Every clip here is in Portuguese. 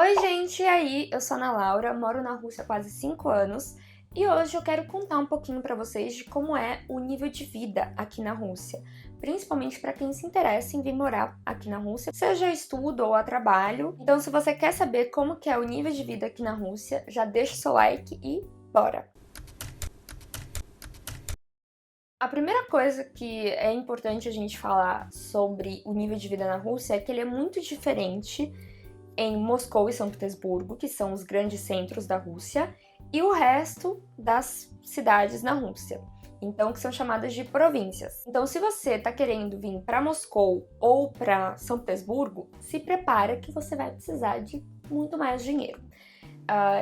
Oi gente, e aí? Eu sou a Ana Laura, moro na Rússia há quase 5 anos e hoje eu quero contar um pouquinho pra vocês de como é o nível de vida aqui na Rússia, principalmente para quem se interessa em vir morar aqui na Rússia, seja a estudo ou a trabalho. Então, se você quer saber como que é o nível de vida aqui na Rússia, já deixa o seu like e bora! A primeira coisa que é importante a gente falar sobre o nível de vida na Rússia é que ele é muito diferente em Moscou e São Petersburgo, que são os grandes centros da Rússia, e o resto das cidades na Rússia, então que são chamadas de províncias. Então, se você está querendo vir para Moscou ou para São Petersburgo, se prepara que você vai precisar de muito mais dinheiro.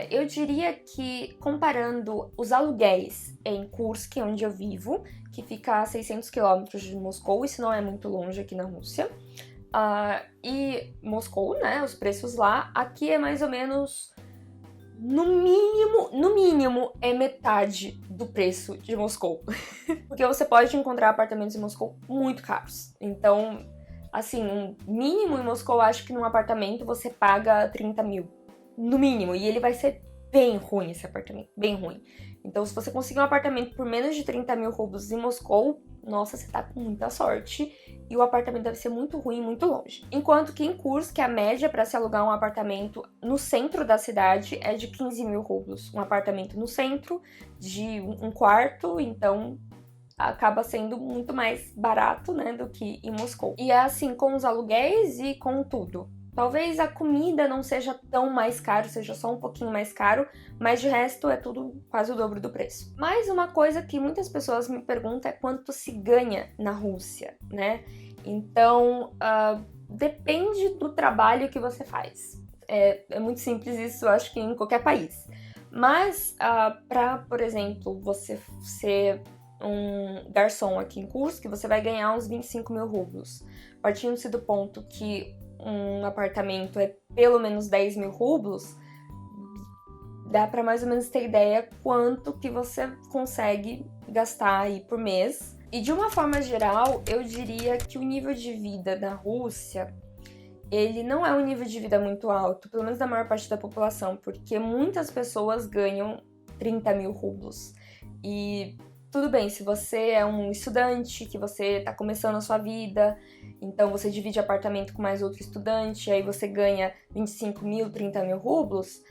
Eu diria que, comparando os aluguéis em Kursk, onde eu vivo, que fica a 600 quilômetros de Moscou, isso não é muito longe aqui na Rússia, e Moscou, né, os preços lá, aqui é mais ou menos, no mínimo, é metade do preço de Moscou. Porque você pode encontrar apartamentos em Moscou muito caros. Então, assim, um mínimo em Moscou, acho que num apartamento você paga 30 mil. No mínimo, e ele vai ser bem ruim esse apartamento, bem ruim. Então, se você conseguir um apartamento por menos de 30 mil rublos em Moscou, nossa, você tá com muita sorte, e o apartamento deve ser muito ruim, muito longe. Enquanto que em Kursk, a média para se alugar um apartamento no centro da cidade é de 15 mil rublos. Um apartamento no centro, de um quarto, então acaba sendo muito mais barato, né, do que em Moscou. E é assim com os aluguéis e com tudo. Talvez a comida não seja tão mais caro, seja só um pouquinho mais caro, mas de resto é tudo quase o dobro do preço. Mas uma coisa que muitas pessoas me perguntam é quanto se ganha na Rússia, né? Então, depende do trabalho que você faz. É muito simples isso, eu acho que em qualquer país. Mas, para, por exemplo, você ser um garçom aqui em Kursk, você vai ganhar uns 25 mil rublos. Partindo-se do ponto que um apartamento é pelo menos 10 mil rublos, dá para mais ou menos ter ideia quanto que você consegue gastar aí por mês. E de uma forma geral, eu diria que o nível de vida na Rússia, ele não é um nível de vida muito alto, pelo menos da maior parte da população, porque muitas pessoas ganham 30 mil rublos. E tudo bem, se você é um estudante, que você está começando a sua vida, então você divide apartamento com mais outro estudante, aí você ganha 25 mil, 30 mil rublos,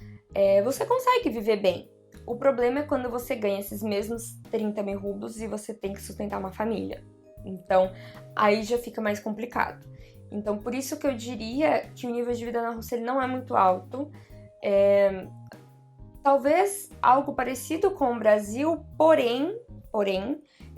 você consegue viver bem. O problema é quando você ganha esses mesmos 30 mil rublos e você tem que sustentar uma família. Então, aí já fica mais complicado. Então, por isso que eu diria que o nível de vida na Rússia ele não é muito alto. Talvez algo parecido com o Brasil, porém,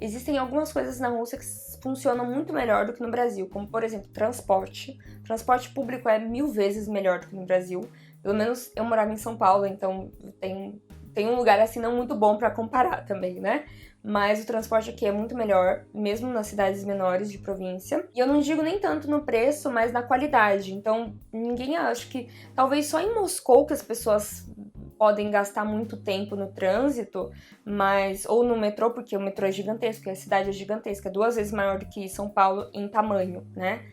existem algumas coisas na Rússia que funcionam muito melhor do que no Brasil, como, por exemplo, transporte. Transporte público é 1000 vezes melhor do que no Brasil. Pelo menos eu morava em São Paulo, então tem um lugar assim não muito bom para comparar também, né? Mas o transporte aqui é muito melhor, mesmo nas cidades menores de província. E eu não digo nem tanto no preço, mas na qualidade. Então, ninguém acha que... Talvez só em Moscou que as pessoas podem gastar muito tempo no trânsito, mas ou no metrô, porque o metrô é gigantesco, a cidade é gigantesca, 2 vezes maior do que São Paulo em tamanho, né?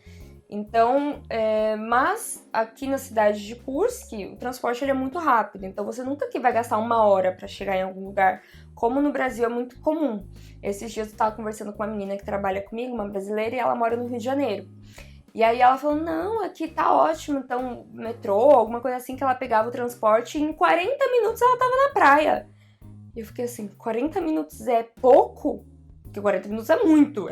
Então, mas aqui na cidade de Kursk, o transporte ele é muito rápido, então você nunca que vai gastar 1 hora para chegar em algum lugar, como no Brasil é muito comum. Esses dias eu estava conversando com uma menina que trabalha comigo, uma brasileira, e ela mora no Rio de Janeiro. E aí ela falou, não, aqui tá ótimo, então metrô, alguma coisa assim, que ela pegava o transporte e em 40 minutos ela tava na praia. E eu fiquei assim, 40 minutos é pouco? Porque 40 minutos é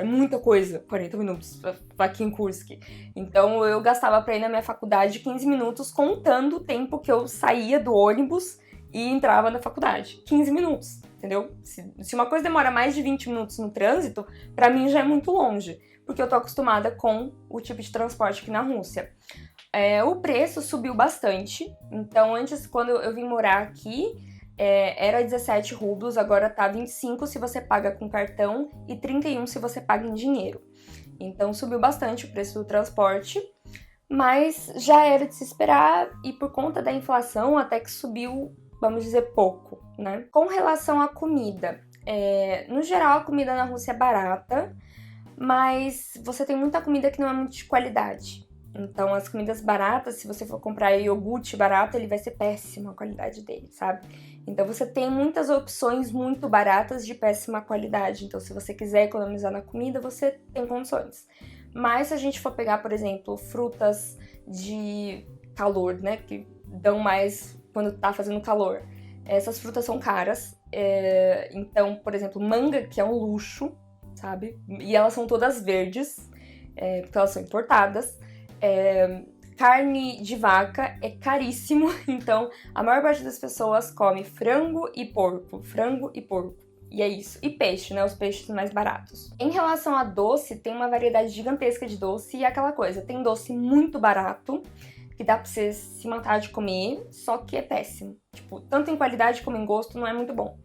muita coisa, 40 minutos aqui em Kursk. Então eu gastava pra ir na minha faculdade 15 minutos contando o tempo que eu saía do ônibus e entrava na faculdade. 15 minutos, entendeu? Se uma coisa demora mais de 20 minutos no trânsito, pra mim já é muito longe, porque eu tô acostumada com o tipo de transporte aqui na Rússia. O preço subiu bastante, então antes, quando eu vim morar aqui, era 17 rublos, agora tá 25 se você paga com cartão e 31 se você paga em dinheiro. Então subiu bastante o preço do transporte, mas já era de se esperar e por conta da inflação até que subiu, vamos dizer, pouco, né? Com relação à comida, no geral a comida na Rússia é barata, mas você tem muita comida que não é muito de qualidade. Então, as comidas baratas, se você for comprar iogurte barato, ele vai ser péssima a qualidade dele, sabe? Então, você tem muitas opções muito baratas de péssima qualidade. Então, se você quiser economizar na comida, você tem condições. Mas se a gente for pegar, por exemplo, frutas de calor, né? Que dão mais quando tá fazendo calor. Essas frutas são caras. Então, por exemplo, manga, que é um luxo, sabe? E elas são todas verdes, porque elas são importadas. Carne de vaca é caríssimo, então a maior parte das pessoas come frango e porco. E é isso. E peixe, né? Os peixes mais baratos. Em relação a doce, tem uma variedade gigantesca de doce e aquela coisa. Tem doce muito barato, que dá pra você se matar de comer, só que é péssimo. Tipo, tanto em qualidade como em gosto, não é muito bom.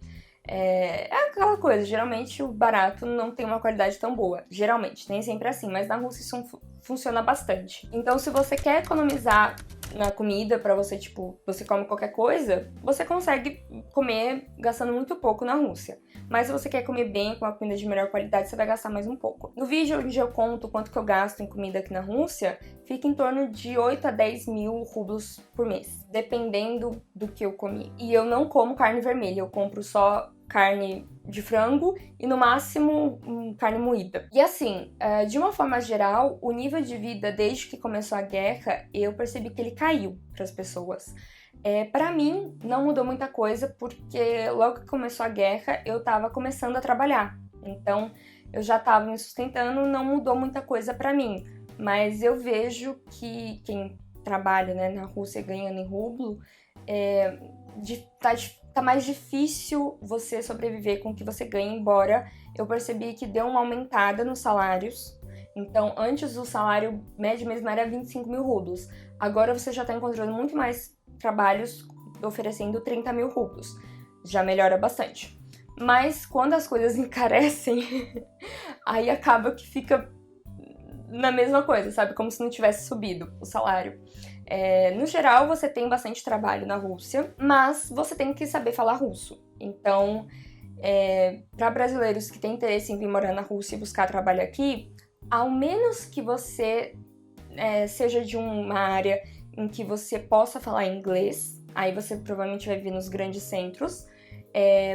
É aquela coisa, geralmente o barato não tem uma qualidade tão boa. Geralmente, nem sempre é assim, mas na Rússia isso funciona bastante. Então, se você quer economizar na comida pra você, tipo, você come qualquer coisa, você consegue comer gastando muito pouco na Rússia. Mas se você quer comer bem, com uma comida de melhor qualidade, você vai gastar mais um pouco. No vídeo onde eu conto quanto que eu gasto em comida aqui na Rússia, fica em torno de 8 a 10 mil rublos por mês, dependendo do que eu comi. E eu não como carne vermelha, eu compro só carne de frango e no máximo carne moída. E assim, de uma forma geral, o nível de vida desde que começou a guerra, eu percebi que ele caiu para as pessoas. Para mim, não mudou muita coisa, porque logo que começou a guerra, eu estava começando a trabalhar. Então, eu já estava me sustentando, não mudou muita coisa para mim. Mas eu vejo que quem trabalha, né, na Rússia ganhando em rublo, tá mais difícil você sobreviver com o que você ganha, embora eu percebi que deu uma aumentada nos salários. Então, antes o salário médio mesmo era 25 mil rublos. Agora você já está encontrando muito mais trabalhos oferecendo 30 mil rublos. Já melhora bastante. Mas quando as coisas encarecem, aí acaba que fica na mesma coisa, sabe? Como se não tivesse subido o salário. No geral, você tem bastante trabalho na Rússia, mas você tem que saber falar russo. Então, para brasileiros que têm interesse em vir morar na Rússia e buscar trabalho aqui, ao menos que você seja de uma área em que você possa falar inglês, aí você provavelmente vai vir nos grandes centros,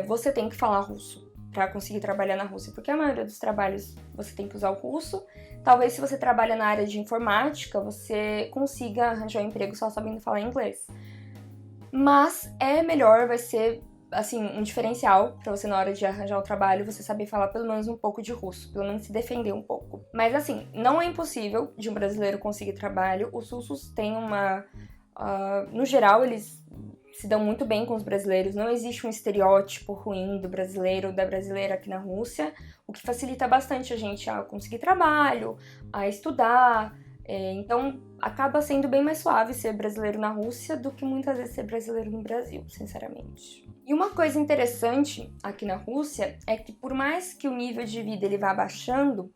você tem que falar russo para conseguir trabalhar na Rússia, porque a maioria dos trabalhos você tem que usar o russo. Talvez se você trabalha na área de informática, você consiga arranjar um emprego só sabendo falar inglês. Mas é melhor, vai ser assim, um diferencial para você na hora de arranjar o trabalho, você saber falar pelo menos um pouco de russo, pelo menos se defender um pouco. Mas assim, não é impossível de um brasileiro conseguir trabalho. Os russos têm no geral, eles se dão muito bem com os brasileiros, não existe um estereótipo ruim do brasileiro ou da brasileira aqui na Rússia, o que facilita bastante a gente a conseguir trabalho, a estudar. Então, acaba sendo bem mais suave ser brasileiro na Rússia do que muitas vezes ser brasileiro no Brasil, sinceramente. E uma coisa interessante aqui na Rússia é que, por mais que o nível de vida ele vá baixando,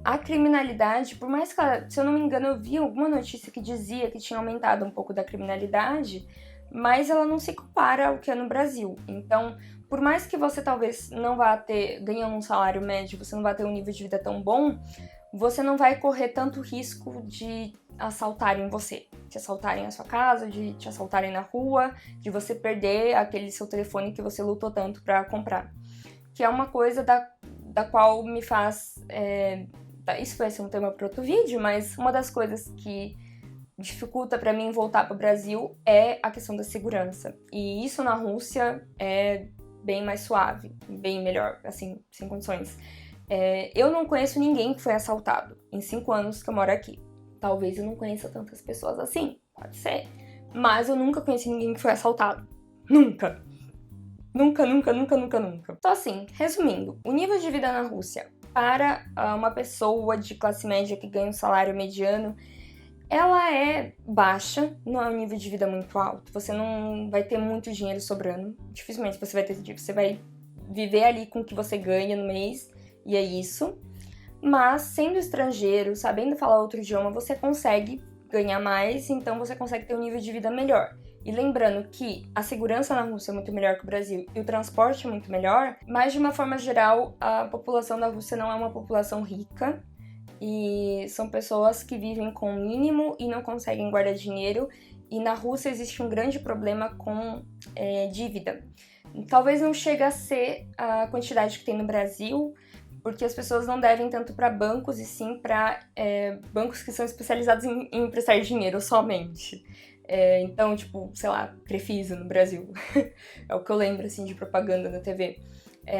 a criminalidade, por mais que se eu não me engano, eu vi alguma notícia que dizia que tinha aumentado um pouco da criminalidade, mas ela não se compara ao que é no Brasil. Então, por mais que você talvez não vá ter, ganhando um salário médio, você não vá ter um nível de vida tão bom, você não vai correr tanto risco de assaltarem você, de assaltarem a sua casa, de te assaltarem na rua, de você perder aquele seu telefone que você lutou tanto para comprar. Que é uma coisa da qual me faz... isso vai ser um tema para outro vídeo, mas uma das coisas que dificulta para mim voltar para o Brasil é a questão da segurança. E isso na Rússia é bem mais suave, bem melhor, assim, sem condições. Eu não conheço ninguém que foi assaltado em 5 anos que eu moro aqui. Talvez eu não conheça tantas pessoas assim, pode ser. Mas eu nunca conheci ninguém que foi assaltado. Nunca. Nunca. Então assim, resumindo, o nível de vida na Rússia para uma pessoa de classe média que ganha um salário mediano, ela é baixa, não é um nível de vida muito alto. Você não vai ter muito dinheiro sobrando. Dificilmente você vai ter dinheiro. Você vai viver ali com o que você ganha no mês, e é isso. Mas, sendo estrangeiro, sabendo falar outro idioma, você consegue ganhar mais, então você consegue ter um nível de vida melhor. E lembrando que a segurança na Rússia é muito melhor que o Brasil e o transporte é muito melhor, mas de uma forma geral, a população da Rússia não é uma população rica. e são pessoas que vivem com o mínimo e não conseguem guardar dinheiro, e na Rússia existe um grande problema com dívida. Talvez não chegue a ser a quantidade que tem no Brasil, porque as pessoas não devem tanto para bancos, e sim para bancos que são especializados em emprestar dinheiro somente. Então, tipo, sei lá, Crefisa no Brasil. É o que eu lembro, assim, de propaganda na TV.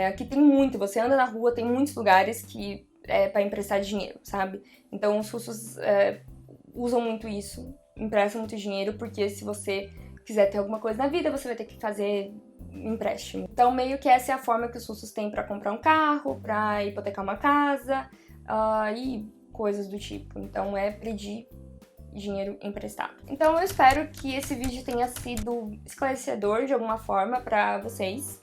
Aqui tem muito, você anda na rua, tem muitos lugares que é para emprestar dinheiro, sabe? Então, os russos usam muito isso, emprestam muito dinheiro, porque se você quiser ter alguma coisa na vida, você vai ter que fazer empréstimo. Então, meio que essa é a forma que os russos têm para comprar um carro, para hipotecar uma casa e coisas do tipo. Então, é pedir dinheiro emprestado. Então, eu espero que esse vídeo tenha sido esclarecedor de alguma forma para vocês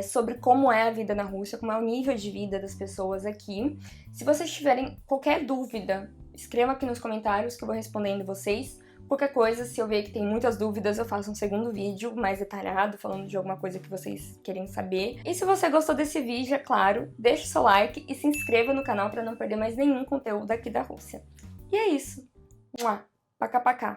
sobre como é a vida na Rússia, como é o nível de vida das pessoas aqui. Se vocês tiverem qualquer dúvida, escreva aqui nos comentários que eu vou respondendo vocês. Qualquer coisa, se eu ver que tem muitas dúvidas, eu faço um segundo vídeo mais detalhado, falando de alguma coisa que vocês querem saber. E se você gostou desse vídeo, é claro, deixe o seu like e se inscreva no canal para não perder mais nenhum conteúdo aqui da Rússia. E é isso. Mua, pacá pacá.